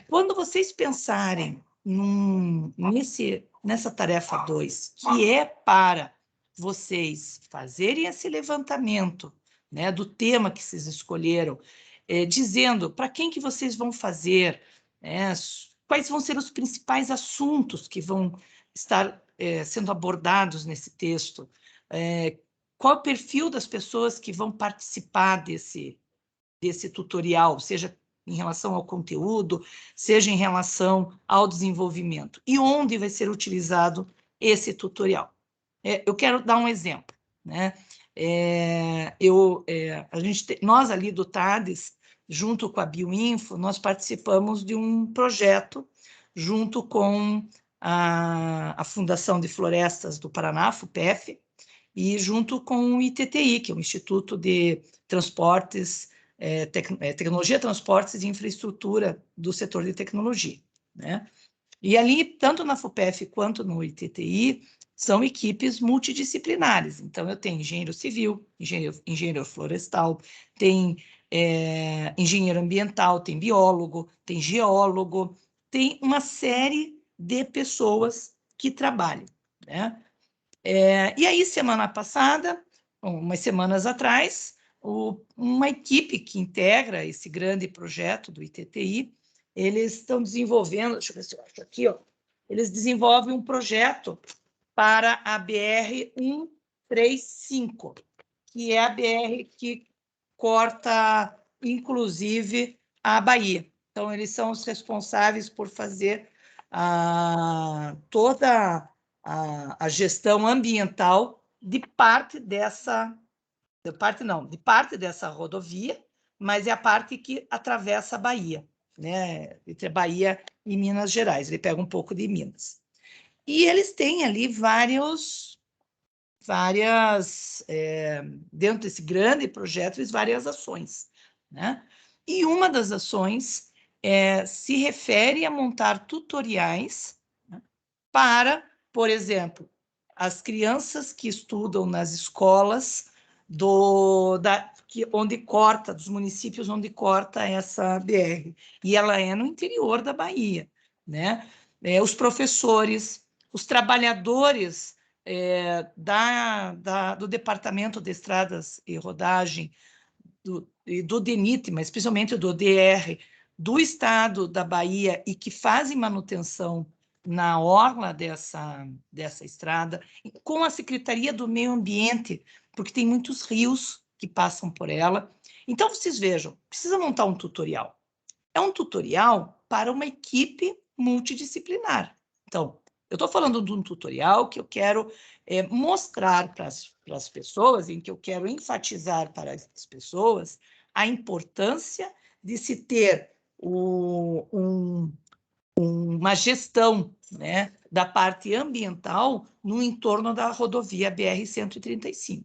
Quando vocês pensarem nessa tarefa 2, que é para vocês fazerem esse levantamento, né, do tema que vocês escolheram, dizendo para quem que vocês vão fazer, quais vão ser os principais assuntos que vão estar sendo abordados nesse texto, qual o perfil das pessoas que vão participar desse tutorial, seja em relação ao conteúdo, seja em relação ao desenvolvimento, e onde vai ser utilizado esse tutorial. Eu quero dar um exemplo, né? Nós ali do TADES, junto com a Bioinfo, nós participamos de um projeto junto com a Fundação de Florestas do Paraná, FUPEF, e junto com o ITTI, que é o Instituto de Transportes, Tecnologia, Transportes e Infraestrutura do setor de tecnologia, né? E ali, tanto na FUPEF quanto no ITTI, são equipes multidisciplinares. Então, eu tenho engenheiro civil, engenheiro florestal, tem engenheiro ambiental, tem biólogo, tem geólogo, tem uma série de pessoas que trabalham, né? E aí, semana passada, umas semanas atrás, uma equipe que integra esse grande projeto do ITTI, eles estão desenvolvendo, deixa eu ver se eu acho aqui, ó, eles desenvolvem um projeto para a BR-135, que é a BR que corta, inclusive, a Bahia. Então, eles são os responsáveis por fazer toda a gestão ambiental de parte dessa rodovia, mas é a parte que atravessa a Bahia, né? Entre Bahia e Minas Gerais. Ele pega um pouco de Minas. E eles têm ali dentro desse grande projeto, várias ações, né? E uma das ações se refere a montar tutoriais, né, para, por exemplo, as crianças que estudam nas escolas dos municípios onde corta essa BR, e ela é no interior da Bahia, né? Os professores, os trabalhadores do Departamento de Estradas e Rodagem, do DENIT, mas especialmente do DR, do Estado da Bahia, e que fazem manutenção na orla dessa estrada, com a Secretaria do Meio Ambiente, porque tem muitos rios que passam por ela. Então, vocês vejam, precisa montar um tutorial. É um tutorial para uma equipe multidisciplinar. Então, eu estou falando de um tutorial que eu quero mostrar para as pessoas, em que eu quero enfatizar para as pessoas a importância de se ter uma gestão, né, da parte ambiental no entorno da rodovia BR-135.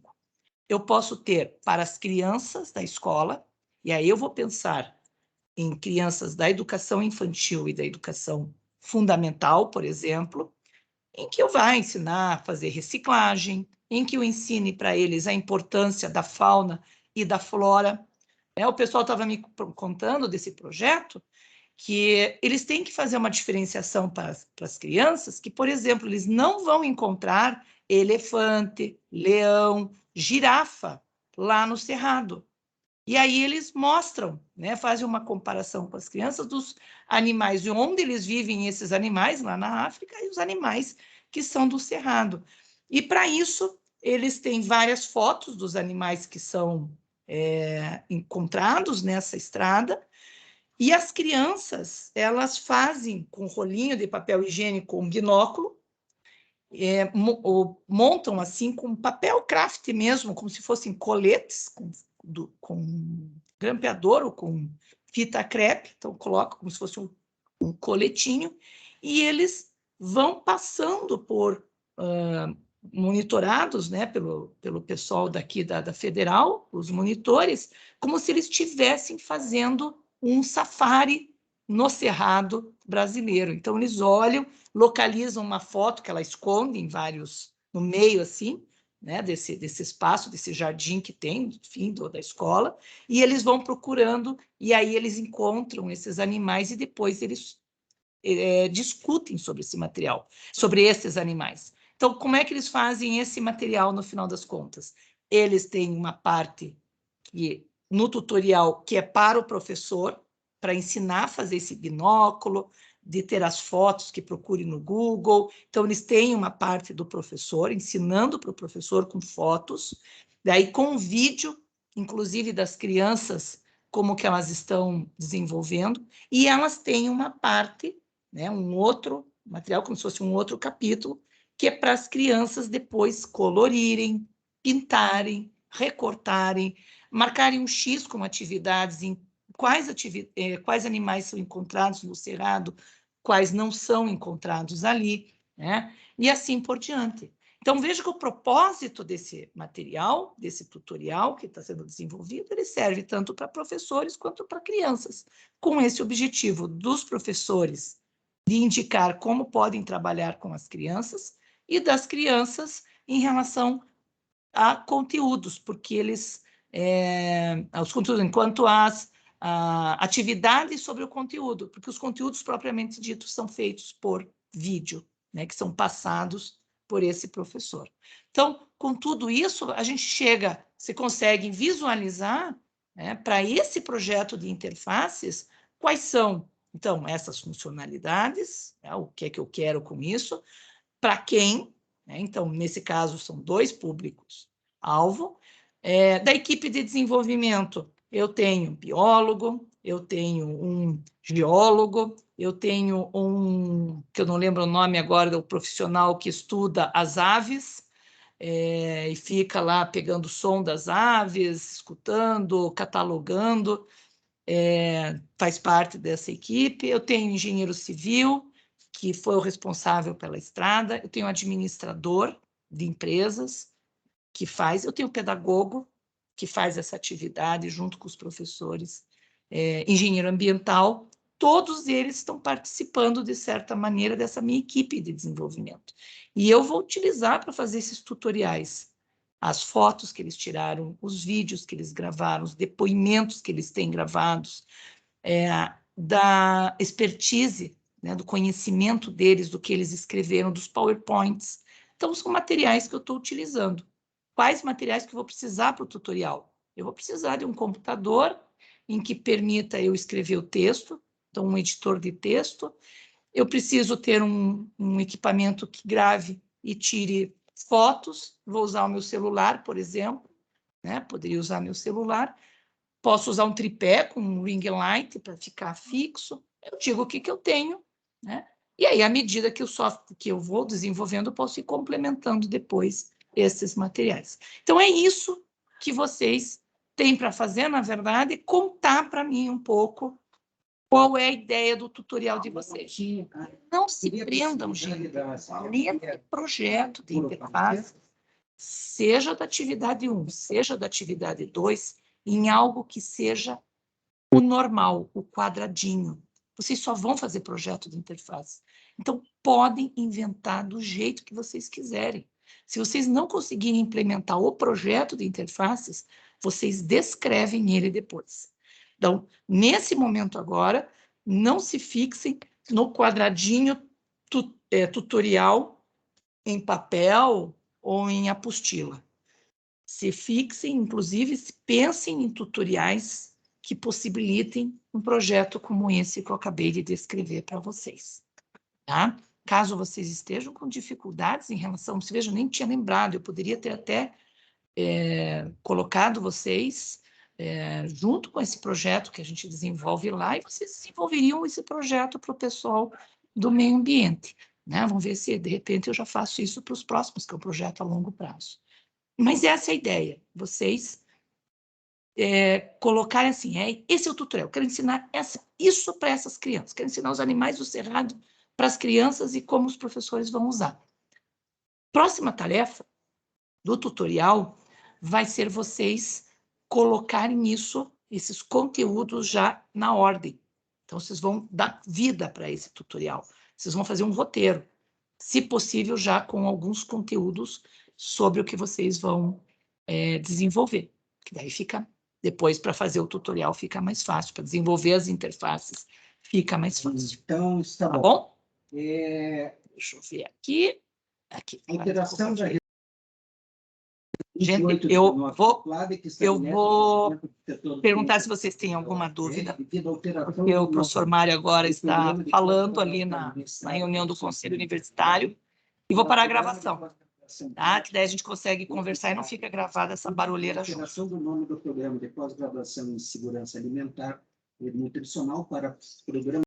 Eu posso ter para as crianças da escola, e aí eu vou pensar em crianças da educação infantil e da educação fundamental, por exemplo, em que eu vá ensinar a fazer reciclagem, em que eu ensine para eles a importância da fauna e da flora. O pessoal estava me contando desse projeto, que eles têm que fazer uma diferenciação para as crianças, que, por exemplo, eles não vão encontrar elefante, leão, girafa lá no Cerrado. E aí eles mostram, né, fazem uma comparação com as crianças dos animais, de onde eles vivem esses animais, lá na África, e os animais que são do Cerrado. E, para isso, eles têm várias fotos dos animais que são encontrados nessa estrada, e as crianças, elas fazem com rolinho de papel higiênico, um binóculo, montam assim com papel craft mesmo, como se fossem coletes, com grampeador ou com fita crepe, então coloca como se fosse um coletinho, e eles vão passando por monitorados, né, pelo pessoal daqui da Federal, os monitores, como se eles estivessem fazendo um safari no Cerrado brasileiro. Então, eles olham, localizam uma foto que ela esconde em vários, no meio, assim, né, desse espaço, desse jardim que tem, enfim, da escola, e eles vão procurando, e aí eles encontram esses animais, e depois eles discutem sobre esse material, sobre esses animais. Então, como é que eles fazem esse material no final das contas? Eles têm uma parte que, no tutorial que é para o professor, para ensinar a fazer esse binóculo, de ter as fotos que procure no Google. Então, eles têm uma parte do professor, ensinando para o professor com fotos, daí com vídeo, inclusive das crianças, como que elas estão desenvolvendo, e elas têm uma parte, né, um outro material, como se fosse um outro capítulo, que é para as crianças depois colorirem, pintarem, recortarem, marcarem um X com atividades em quais animais são encontrados no cerrado, quais não são encontrados ali, né? E assim por diante. Então, veja que o propósito desse material, desse tutorial que está sendo desenvolvido, ele serve tanto para professores quanto para crianças, com esse objetivo dos professores de indicar como podem trabalhar com as crianças e das crianças em relação a conteúdos, porque eles, os conteúdos, enquanto as atividades sobre o conteúdo, porque os conteúdos propriamente ditos são feitos por vídeo, né, que são passados por esse professor. Então, com tudo isso, a gente chega, você consegue visualizar, né, para esse projeto de interfaces, quais são, então, essas funcionalidades, né, o que é que eu quero com isso, para quem, né? Então, nesse caso, são 2 públicos-alvo. Da equipe de desenvolvimento, eu tenho um biólogo, eu tenho um geólogo, eu tenho um, que eu não lembro o nome agora, do profissional que estuda as aves, e fica lá pegando o som das aves, escutando, catalogando, faz parte dessa equipe. Eu tenho engenheiro civil, que foi o responsável pela estrada, eu tenho administrador de empresas, que faz, eu tenho pedagogo, que faz essa atividade junto com os professores, engenheiro ambiental, todos eles estão participando, de certa maneira, dessa minha equipe de desenvolvimento. E eu vou utilizar para fazer esses tutoriais as fotos que eles tiraram, os vídeos que eles gravaram, os depoimentos que eles têm gravados, da expertise, né, do conhecimento deles, do que eles escreveram, dos PowerPoints. Então, são materiais que eu estou utilizando. Quais materiais que eu vou precisar para o tutorial? Eu vou precisar de um computador em que permita eu escrever o texto, então um editor de texto. Eu preciso ter um equipamento que grave e tire fotos. Vou usar o meu celular, por exemplo, né? Poderia usar meu celular. Posso usar um tripé com um ring light para ficar fixo. Eu digo o que eu tenho, né? E aí, à medida que o software que eu vou desenvolvendo, eu posso ir complementando depois esses materiais. Então, é isso que vocês têm para fazer, na verdade, contar para mim um pouco qual é a ideia do tutorial de vocês. Não se prendam, gente, nesse projeto de interface, seja da atividade 1, seja da atividade 2, em algo que seja o normal, o quadradinho. Vocês só vão fazer projeto de interface. Então, podem inventar do jeito que vocês quiserem. Se vocês não conseguirem implementar o projeto de interfaces, vocês descrevem ele depois. Então, nesse momento agora, não se fixem no quadradinho tutorial em papel ou em apostila. Se fixem, inclusive, pensem em tutoriais que possibilitem um projeto como esse que eu acabei de descrever para vocês. Tá? Caso vocês estejam com dificuldades em relação, se veja, eu nem tinha lembrado, eu poderia ter até colocado vocês junto com esse projeto que a gente desenvolve lá, e vocês desenvolveriam esse projeto para o pessoal do meio ambiente. Né? Vamos ver se, de repente, eu já faço isso para os próximos, que é um projeto a longo prazo. Mas essa é a ideia, vocês colocarem assim, esse é o tutorial, eu quero ensinar isso para essas crianças, quero ensinar os animais do cerrado para as crianças e como os professores vão usar. Próxima tarefa do tutorial vai ser vocês colocarem esses conteúdos já na ordem. Então, vocês vão dar vida para esse tutorial. Vocês vão fazer um roteiro, se possível, já com alguns conteúdos sobre o que vocês vão desenvolver. Que daí fica, depois, para fazer o tutorial, fica mais fácil. Para desenvolver as interfaces, fica mais fácil. Então, está tá bom. bom? Deixa eu ver aqui. Aqui. Alteração da Gente, 28 eu do nosso vou quadro, que eu estabelece vou o do setor perguntar público, se vocês têm alguma dúvida, devido à alteração porque o do professor nome Mário agora do está programa de falando ali na pós-graduação reunião do Conselho Universitário, e vou parar a gravação, tá? Que daí a gente consegue conversar e não fica gravada essa barulheira junto. Alteração do nome do programa de pós-graduação em segurança alimentar e nutricional para programa